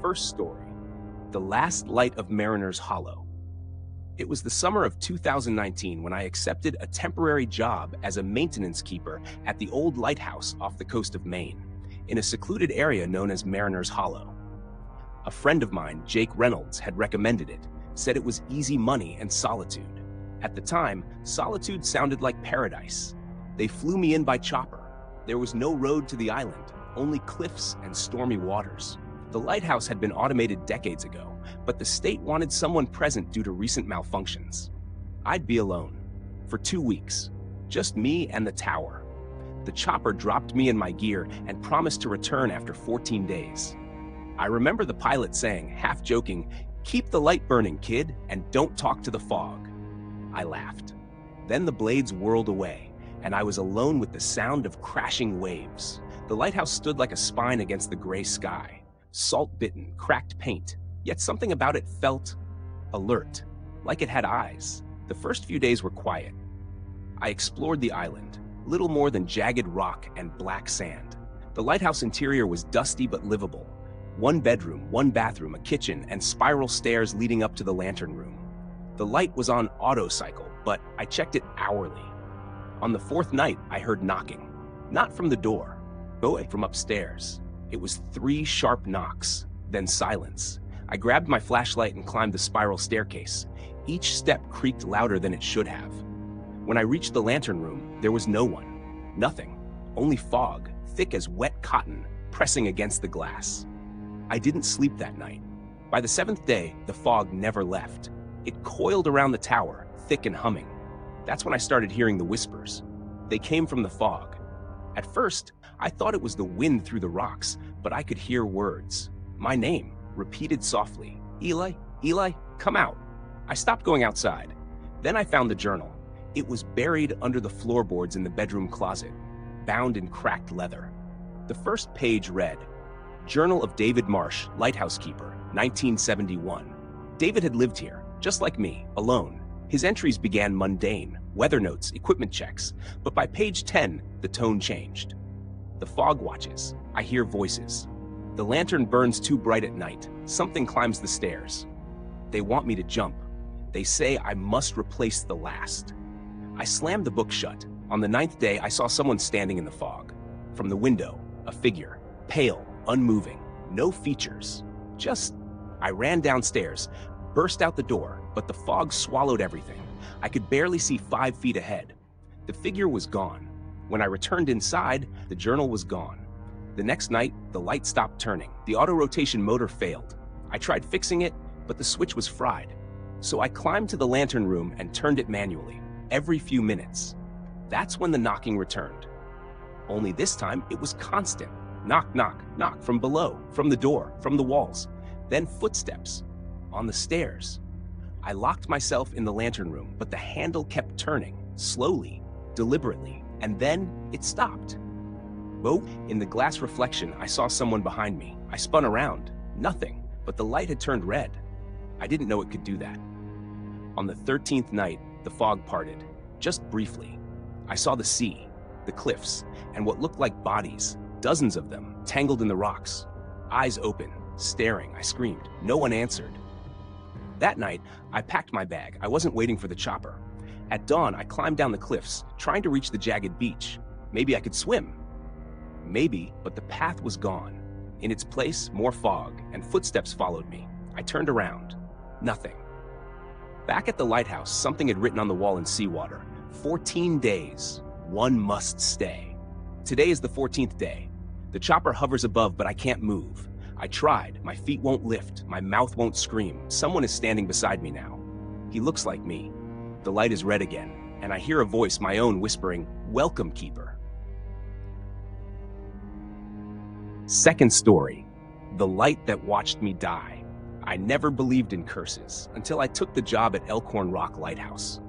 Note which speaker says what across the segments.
Speaker 1: first story, The Last Light of Mariner's Hollow. It was the summer of 2019 when I accepted a temporary job as a maintenance keeper at the old lighthouse off the coast of Maine, in a secluded area known as Mariner's Hollow. A friend of mine, Jake Reynolds, had recommended it, said it was easy money and solitude. At the time, solitude sounded like paradise. They flew me in by chopper. There was no road to the island, only cliffs and stormy waters. The lighthouse had been automated decades ago, but the state wanted someone present due to recent malfunctions. I'd be alone. For 2 weeks. Just me and the tower. The chopper dropped me in my gear and promised to return after 14 days. I remember the pilot saying, half joking, "Keep the light burning, kid, and don't talk to the fog." I laughed. Then the blades whirled away, and I was alone with the sound of crashing waves. The lighthouse stood like a spine against the gray sky. Salt-bitten, cracked paint, yet something about it felt alert, like it had eyes. The first few days were quiet. I explored the island, little more than jagged rock and black sand. The lighthouse interior was dusty but livable. 1 bedroom, 1 bathroom, a kitchen, and spiral stairs leading up to the lantern room. The light was on auto cycle, but I checked it hourly. On the 4th night, I heard knocking. Not from the door, but from upstairs. It was 3 sharp knocks, then silence. I grabbed my flashlight and climbed the spiral staircase. Each step creaked louder than it should have. When I reached the lantern room, there was no one. Nothing. Only fog, thick as wet cotton, pressing against the glass. I didn't sleep that night. By the 7th day, the fog never left. It coiled around the tower, thick and humming. That's when I started hearing the whispers. They came from the fog. At first, I thought it was the wind through the rocks, but I could hear words. My name, repeated softly. "Eli, Eli, come out." I stopped going outside. Then I found the journal. It was buried under the floorboards in the bedroom closet, bound in cracked leather. The first page read, "Journal of David Marsh, Lighthouse Keeper, 1971. David had lived here, just like me, alone. His entries began mundane, weather notes, equipment checks, but by page 10, the tone changed. The fog watches. I hear voices. The lantern burns too bright at night. Something climbs the stairs. They want me to jump. They say I must replace the last." I slammed the book shut. On the 9th day, I saw someone standing in the fog. From the window, a figure, pale, unmoving, no features. I ran downstairs, burst out the door, but the fog swallowed everything. I could barely see 5 feet ahead. The figure was gone. When I returned inside, the journal was gone. The next night, the light stopped turning. The auto-rotation motor failed. I tried fixing it, but the switch was fried. So I climbed to the lantern room and turned it manually, every few minutes. That's when the knocking returned. Only this time, it was constant. Knock, knock, knock from below, from the door, from the walls. Then footsteps. On the stairs. I locked myself in the lantern room, but the handle kept turning, slowly, deliberately, and then it stopped. In the glass reflection, I saw someone behind me. I spun around. Nothing, but the light had turned red. I didn't know it could do that. On the 13th night, the fog parted, just briefly. I saw the sea, the cliffs, and what looked like bodies, dozens of them, tangled in the rocks. Eyes open, staring, I screamed. No one answered. That night, I packed my bag. I wasn't waiting for the chopper. At dawn, I climbed down the cliffs, trying to reach the jagged beach. Maybe I could swim. Maybe, but the path was gone. In its place, more fog, and footsteps followed me. I turned around. Nothing. Back at the lighthouse, something had written on the wall in seawater. 14 days. One must stay. Today is the 14th day. The chopper hovers above, but I can't move. I tried. My feet won't lift. My mouth won't scream. Someone is standing beside me now. He looks like me. The light is red again, and I hear a voice, my own, whispering, "Welcome, Keeper." Second story, The Light That Watched Me Die. I never believed in curses until I took the job at Elkhorn Rock Lighthouse.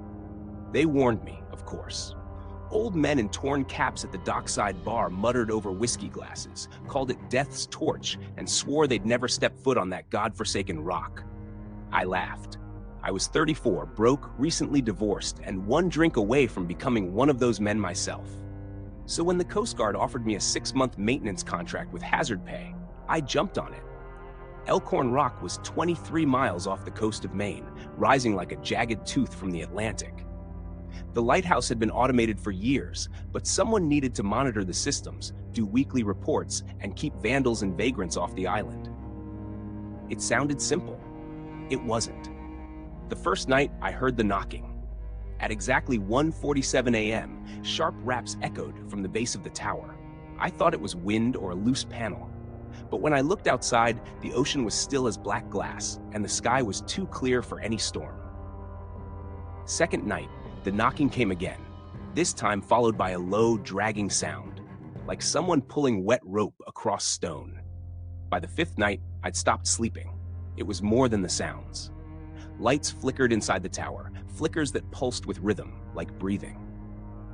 Speaker 1: They warned me, of course. Old men in torn caps at the dockside bar muttered over whiskey glasses, called it Death's Torch, and swore they'd never step foot on that godforsaken rock. I laughed. I was 34, broke, recently divorced, and 1 drink away from becoming one of those men myself. So when the Coast Guard offered me a 6-month maintenance contract with hazard pay, I jumped on it. Elkhorn Rock was 23 miles off the coast of Maine, rising like a jagged tooth from the Atlantic. The lighthouse had been automated for years, but someone needed to monitor the systems, do weekly reports, and keep vandals and vagrants off the island. It sounded simple. It wasn't. The first night, I heard the knocking. At exactly 1:47 a.m., sharp raps echoed from the base of the tower. I thought it was wind or a loose panel. But when I looked outside, the ocean was still as black glass, and the sky was too clear for any storm. Second night, the knocking came again, this time followed by a low, dragging sound, like someone pulling wet rope across stone. By the fifth night, I'd stopped sleeping. It was more than the sounds. Lights flickered inside the tower, flickers that pulsed with rhythm, like breathing.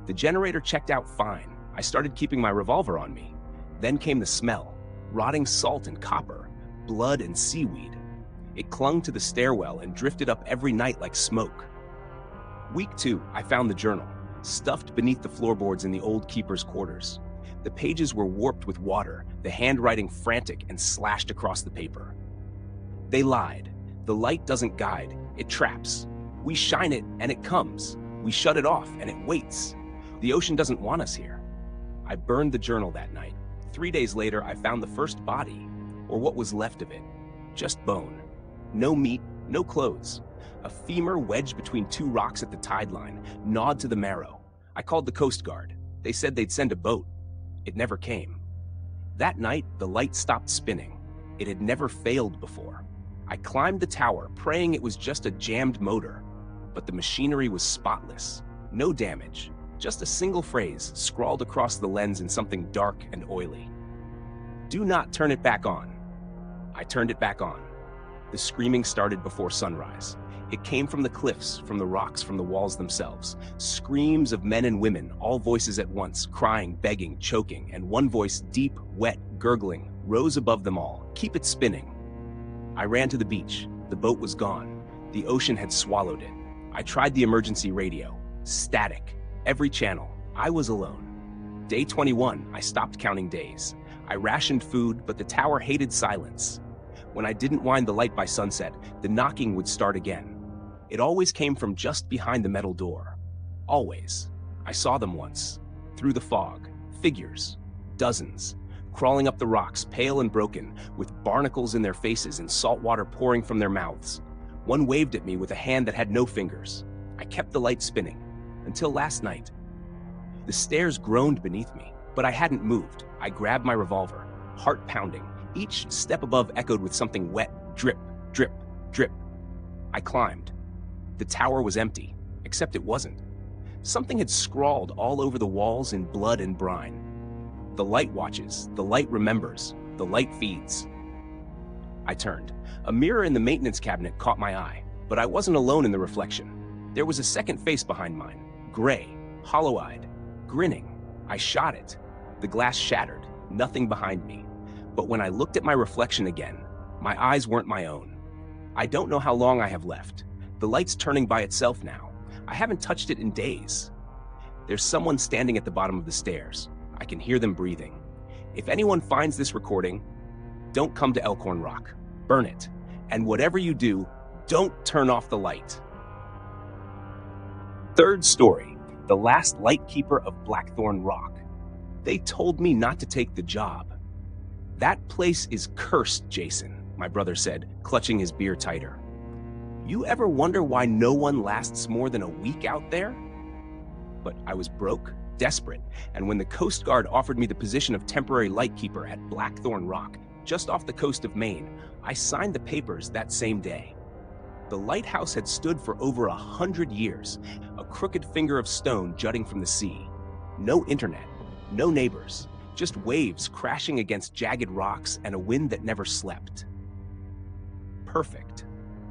Speaker 1: The generator checked out fine. I started keeping my revolver on me. Then came the smell, rotting salt and copper, blood and seaweed. It clung to the stairwell and drifted up every night like smoke. Week 2, I found the journal, stuffed beneath the floorboards in the old keeper's quarters. The pages were warped with water, the handwriting frantic and slashed across the paper. They lied. The light doesn't guide, it traps. We shine it and it comes. We shut it off and it waits. The ocean doesn't want us here. I burned the journal that night. 3 days later, I found the first body, or what was left of it. Just bone. No meat, no clothes. A femur wedged between two rocks at the tide line, gnawed to the marrow. I called the Coast Guard. They said they'd send a boat. It never came. That night, the light stopped spinning. It had never failed before. I climbed the tower, praying it was just a jammed motor. But the machinery was spotless. No damage. Just a single phrase scrawled across the lens in something dark and oily. Do not turn it back on. I turned it back on. The screaming started before sunrise. It came from the cliffs, from the rocks, from the walls themselves. Screams of men and women, all voices at once, crying, begging, choking, and one voice, deep, wet, gurgling, rose above them all. Keep it spinning. I ran to the beach. The boat was gone. The ocean had swallowed it. I tried the emergency radio. Static. Every channel. I was alone. Day 21, I stopped counting days. I rationed food, but the tower hated silence. When I didn't wind the light by sunset, the knocking would start again. It always came from just behind the metal door. Always. I saw them once. Through the fog. Figures. Dozens. Crawling up the rocks, pale and broken, with barnacles in their faces and salt water pouring from their mouths. One waved at me with a hand that had no fingers. I kept the light spinning. Until last night. The stairs groaned beneath me, but I hadn't moved. I grabbed my revolver, heart pounding. Each step above echoed with something wet. Drip, drip, drip. I climbed. The tower was empty, except it wasn't. Something had scrawled all over the walls in blood and brine. The light watches, the light remembers, the light feeds. I turned. A mirror in the maintenance cabinet caught my eye, but I wasn't alone in the reflection. There was a second face behind mine, gray, hollow-eyed, grinning. I shot it. The glass shattered, nothing behind me. But when I looked at my reflection again, my eyes weren't my own. I don't know how long I have left. The light's turning by itself now. I haven't touched it in days. There's someone standing at the bottom of the stairs. I can hear them breathing. If anyone finds this recording, don't come to Elkhorn Rock. Burn it. And whatever you do, don't turn off the light. Third story, the last lightkeeper of Blackthorn Rock. They told me not to take the job. That place is cursed, Jason, my brother said, clutching his beer tighter. You ever wonder why no one lasts more than a week out there? But I was broke, desperate, and when the Coast Guard offered me the position of temporary lightkeeper at Blackthorn Rock, just off the coast of Maine, I signed the papers that same day. The lighthouse had stood for over 100 years, a crooked finger of stone jutting from the sea. No internet, no neighbors, just waves crashing against jagged rocks and a wind that never slept. Perfect.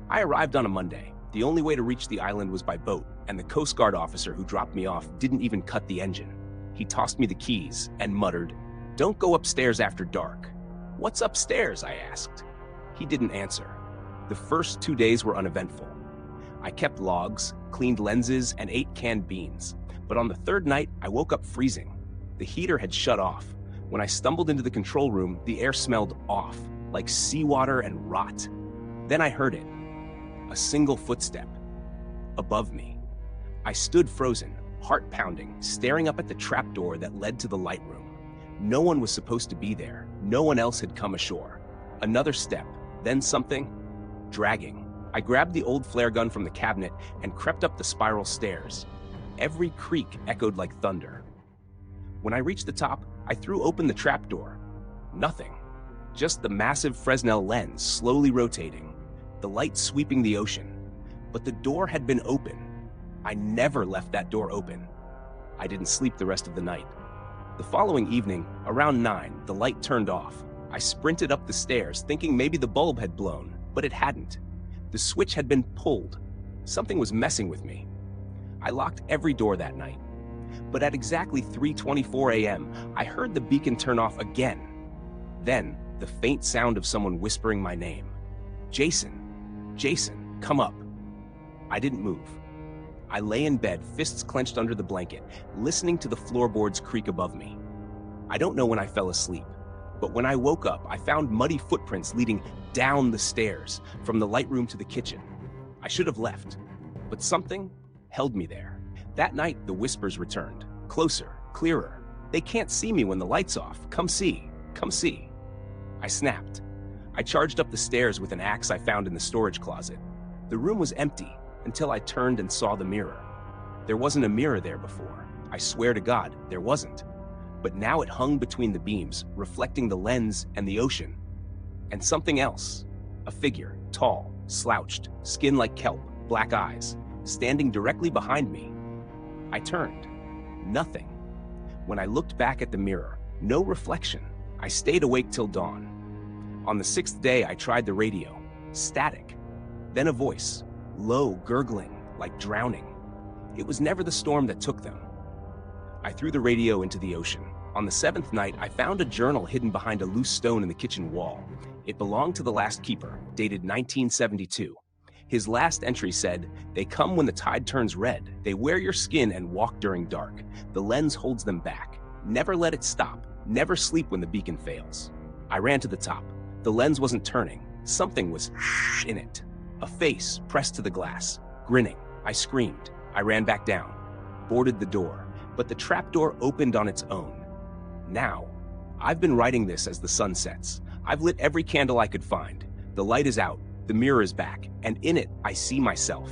Speaker 1: I arrived on a Monday. The only way to reach the island was by boat, and the Coast Guard officer who dropped me off didn't even cut the engine. He tossed me the keys and muttered, "Don't go upstairs after dark." "What's upstairs?" I asked. He didn't answer. The first 2 days were uneventful. I kept logs, cleaned lenses, and ate canned beans. But on the third night, I woke up freezing. The heater had shut off. When I stumbled into the control room, the air smelled off, like seawater and rot. Then I heard it, a single footstep, above me. I stood frozen, heart pounding, staring up at the trapdoor that led to the light room. No one was supposed to be there. No one else had come ashore. Another step, then something, dragging. I grabbed the old flare gun from the cabinet and crept up the spiral stairs. Every creak echoed like thunder. When I reached the top, I threw open the trapdoor. Nothing. Just the massive Fresnel lens slowly rotating, the light sweeping the ocean. But the door had been open. I never left that door open. I didn't sleep the rest of the night. The following evening, around 9, the light turned off. I sprinted up the stairs, thinking maybe the bulb had blown, but it hadn't. The switch had been pulled. Something was messing with me. I locked every door that night. But at exactly 3:24 a.m., I heard the beacon turn off again. Then, the faint sound of someone whispering my name. Jason, Jason, come up. I didn't move. I lay in bed, fists clenched under the blanket, listening to the floorboards creak above me. I don't know when I fell asleep, but when I woke up, I found muddy footprints leading down the stairs from the light room to the kitchen. I should have left, but something held me there. That night, the whispers returned, closer, clearer. They can't see me when the light's off. Come see, come see. I snapped. I charged up the stairs with an axe I found in the storage closet. The room was empty until I turned and saw the mirror. There wasn't a mirror there before. I swear to God, there wasn't. But now it hung between the beams, reflecting the lens and the ocean. And something else. A figure, tall, slouched, skin like kelp, black eyes, standing directly behind me. I turned. Nothing. When I looked back at the mirror, no reflection. I stayed awake till dawn. On the 6th day, I tried the radio. Static. Then a voice, low, gurgling, like drowning. It was never the storm that took them. I threw the radio into the ocean. On the 7th night, I found a journal hidden behind a loose stone in the kitchen wall. It belonged to the last keeper, dated 1972. His last entry said, "They come when the tide turns red. They wear your skin and walk during dark. The lens holds them back. Never let it stop. Never sleep when the beacon fails." I ran to the top. The lens wasn't turning. Something was in it. A face pressed to the glass, grinning. I screamed. I ran back down, boarded the door, but the trapdoor opened on its own. Now, I've been writing this as the sun sets. I've lit every candle I could find. The light is out, the mirror is back, and in it, I see myself.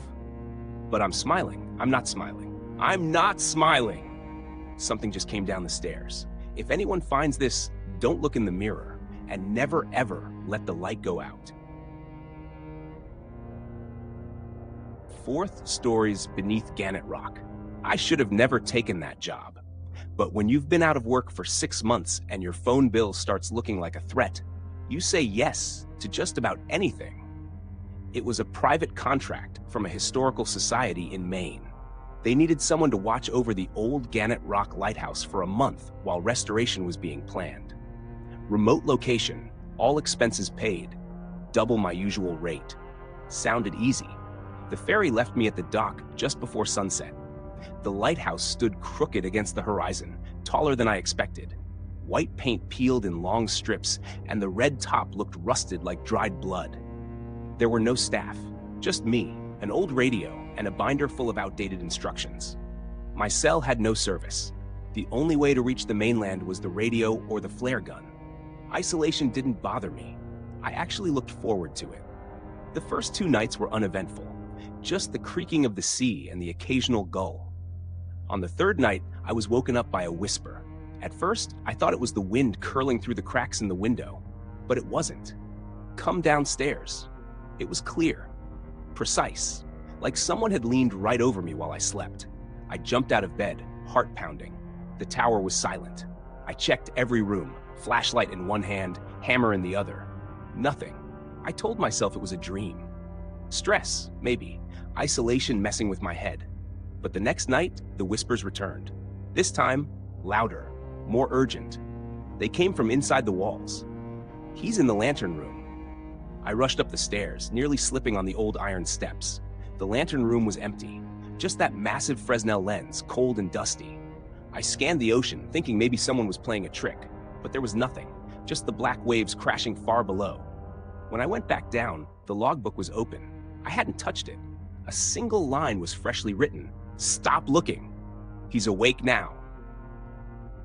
Speaker 1: But I'm smiling. I'm not smiling. I'm not smiling. Something just came down the stairs. If anyone finds this, don't look in the mirror, and never ever let the light go out. 4th stories beneath Gannett Rock. I should have never taken that job. But when you've been out of work for 6 months and your phone bill starts looking like a threat, you say yes to just about anything. It was a private contract from a historical society in Maine. They needed someone to watch over the old Gannett Rock Lighthouse for a month while restoration was being planned. Remote location, all expenses paid, double my usual rate. Sounded easy. The ferry left me at the dock just before sunset. The lighthouse stood crooked against the horizon, taller than I expected. White paint peeled in long strips, and the red top looked rusted like dried blood. There were no staff, just me, an old radio, and a binder full of outdated instructions. My cell had no service. The only way to reach the mainland was the radio or the flare gun. Isolation didn't bother me. I actually looked forward to it. The first 2 nights were uneventful, just the creaking of the sea and the occasional gull. On the 3rd night, I was woken up by a whisper. At first, I thought it was the wind curling through the cracks in the window, but it wasn't. "Come downstairs." It was clear, precise, like someone had leaned right over me while I slept. I jumped out of bed, heart pounding. The tower was silent. I checked every room, flashlight in one hand, hammer in the other. Nothing. I told myself it was a dream. Stress, maybe. Isolation messing with my head. But the next night, the whispers returned. This time, louder, more urgent. They came from inside the walls. "He's in the lantern room." I rushed up the stairs, nearly slipping on the old iron steps. The lantern room was empty. Just that massive Fresnel lens, cold and dusty. I scanned the ocean, thinking maybe someone was playing a trick. But there was nothing, just the black waves crashing far below. When I went back down, the logbook was open. I hadn't touched it. A single line was freshly written. "Stop looking. He's awake now."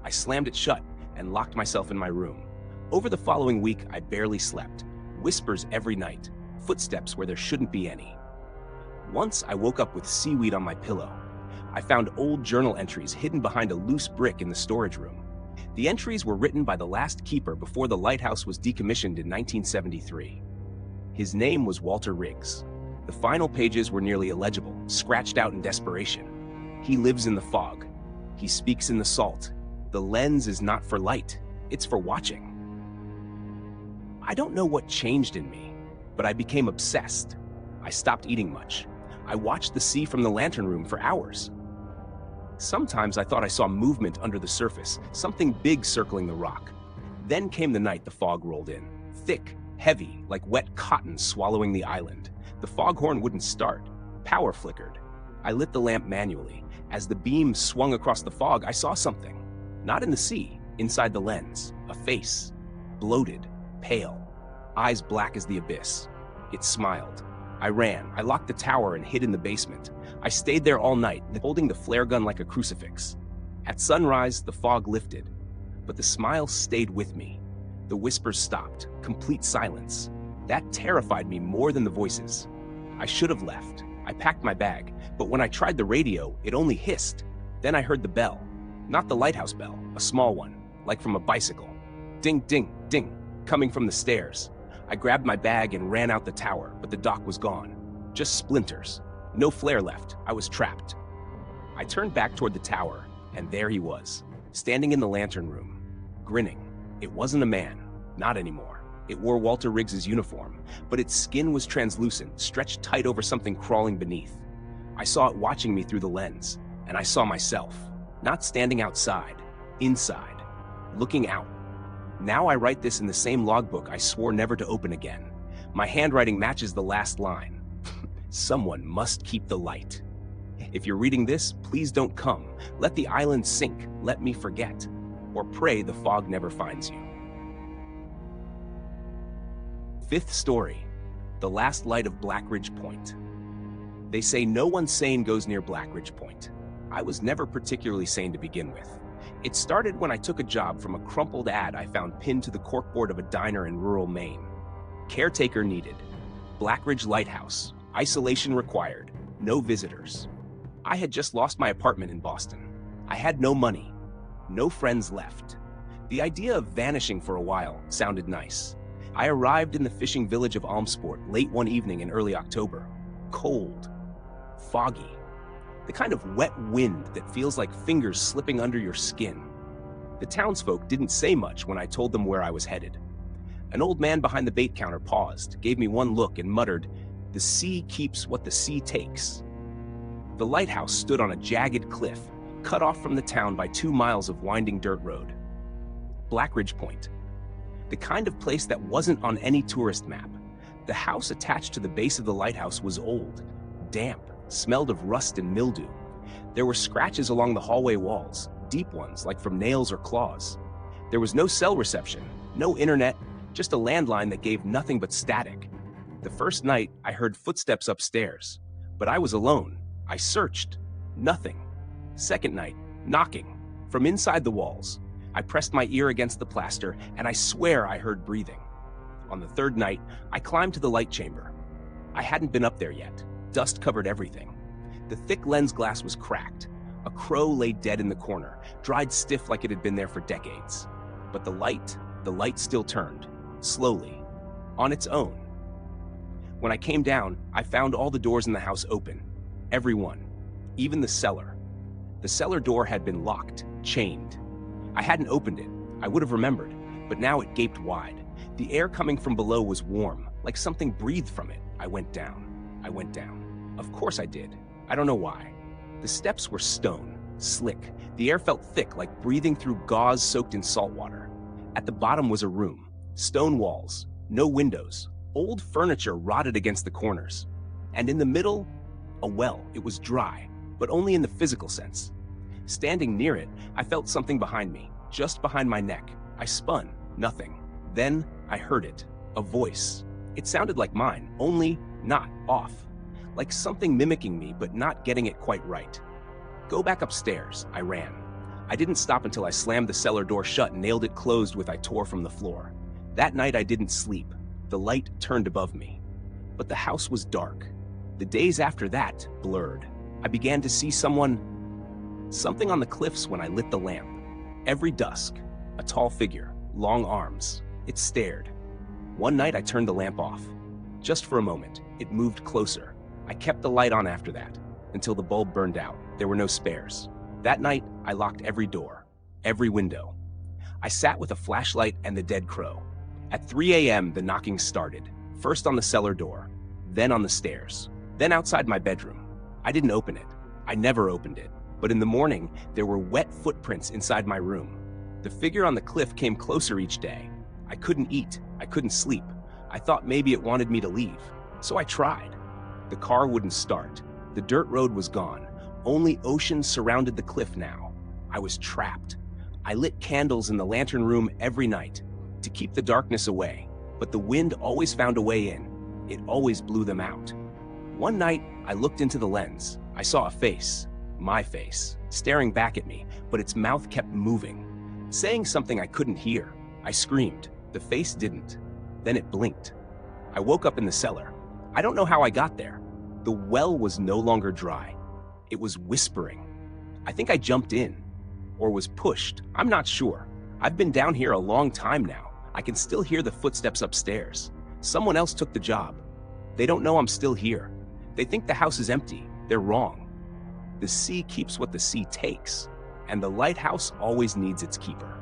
Speaker 1: I slammed it shut and locked myself in my room. Over the following week, I barely slept. Whispers every night, footsteps where there shouldn't be any. Once I woke up with seaweed on my pillow. I found old journal entries hidden behind a loose brick in the storage room. The entries were written by the last keeper before the lighthouse was decommissioned in 1973. His name was Walter Riggs. The final pages were nearly illegible, scratched out in desperation. He lives in the fog. He speaks in the salt. The lens is not for light, it's for watching. I don't know what changed in me, but I became obsessed. I stopped eating much. I watched the sea from the lantern room for hours. Sometimes I thought I saw movement under the surface, something big circling the rock. Then came the night the fog rolled in, thick, heavy, like wet cotton swallowing the island. The foghorn wouldn't start. Power flickered. I lit the lamp manually. As the beam swung across the fog, I saw something. Not in the sea, inside the lens. A face. Bloated, pale, eyes black as the abyss. It smiled. I ran. I locked the tower and hid in the basement. I stayed there all night, holding the flare gun like a crucifix. At sunrise, the fog lifted, but the smile stayed with me. The whispers stopped. Complete silence. That terrified me more than the voices. I should have left. I packed my bag, but when I tried the radio, it only hissed. Then I heard the bell. Not the lighthouse bell, a small one, like from a bicycle. Ding, ding, ding, coming from the stairs. I grabbed my bag and ran out the tower, but the dock was gone. Just splinters. No flare left. I was trapped. I turned back toward the tower, and there he was, standing in the lantern room, grinning. It wasn't a man, not anymore. It wore Walter Riggs's uniform, but its skin was translucent, stretched tight over something crawling beneath. I saw it watching me through the lens, and I saw myself, not standing outside, inside, looking out. Now I write this in the same logbook I swore never to open again. My handwriting matches the last line. Someone must keep the light. If you're reading this, please don't come. Let the island sink. Let me forget. Or pray the fog never finds you. Fifth story, The Last Light of Blackridge Point. They say no one sane goes near Blackridge Point. I was never particularly sane to begin with. It started when I took a job from a crumpled ad I found pinned to the corkboard of a diner in rural Maine. Caretaker needed. Blackridge Lighthouse. Isolation required. No visitors. I had just lost my apartment in Boston. I had no money. No friends left. The idea of vanishing for a while sounded nice. I arrived in the fishing village of Almsport late one evening in early October. Cold. Foggy. The kind of wet wind that feels like fingers slipping under your skin. The townsfolk didn't say much when I told them where I was headed. An old man behind the bait counter paused, gave me one look, and muttered, "The sea keeps what the sea takes." The lighthouse stood on a jagged cliff, cut off from the town by 2 miles of winding dirt road. Blackridge Point. The kind of place that wasn't on any tourist map. The house attached to the base of the lighthouse was old, damp, smelled of rust and mildew. There were scratches along the hallway walls, deep ones like from nails or claws. There was no cell reception, no internet, just a landline that gave nothing but static. The first night, I heard footsteps upstairs, but I was alone. I searched. Nothing. Second night, knocking. From inside the walls. I pressed my ear against the plaster, and I swear I heard breathing. On the third night, I climbed to the light chamber. I hadn't been up there yet. Dust covered everything. The thick lens glass was cracked. A crow lay dead in the corner, dried stiff like it had been there for decades. But the light still turned, slowly, on its own. When I came down, I found all the doors in the house open. Every one. Even the cellar. The cellar door had been locked, chained. I hadn't opened it. I would have remembered, but now it gaped wide. The air coming from below was warm, like something breathed from it. I went down. I went down. Of course I did. I don't know why. The steps were stone, slick. The air felt thick, like breathing through gauze soaked in salt water. At the bottom was a room. Stone walls, no windows. Old furniture rotted against the corners. And in the middle, a well. It was dry, but only in the physical sense. Standing near it, I felt something behind me, just behind my neck. I spun. Nothing. Then I heard it. A voice. It sounded like mine, only not off. Like something mimicking me, but not getting it quite right. "Go back upstairs," I ran. I didn't stop until I slammed the cellar door shut and nailed it closed with I tore from the floor. That night I didn't sleep. The light turned above me. But the house was dark. The days after that blurred. I began to see something on the cliffs when I lit the lamp. Every dusk, a tall figure, long arms. It stared. One night I turned the lamp off. Just for a moment, it moved closer. I kept the light on after that, until the bulb burned out. There were no spares. That night, I locked every door, every window. I sat with a flashlight and the dead crow. At 3 a.m., the knocking started, first on the cellar door, then on the stairs, then outside my bedroom. I didn't open it. I never opened it. But in the morning, there were wet footprints inside my room. The figure on the cliff came closer each day. I couldn't eat. I couldn't sleep. I thought maybe it wanted me to leave. So I tried. The car wouldn't start. The dirt road was gone. Only ocean surrounded the cliff now. I was trapped. I lit candles in the lantern room every night to keep the darkness away, but the wind always found a way in. It always blew them out. One night, I looked into the lens. I saw a face, my face, staring back at me, but its mouth kept moving, saying something I couldn't hear. I screamed. The face didn't. Then it blinked. I woke up in the cellar. I don't know how I got there. The well was no longer dry. It was whispering. I think I jumped in, or was pushed. I'm not sure. I've been down here a long time now. I can still hear the footsteps upstairs. Someone else took the job. They don't know I'm still here. They think the house is empty. They're wrong. The sea keeps what the sea takes, and the lighthouse always needs its keeper.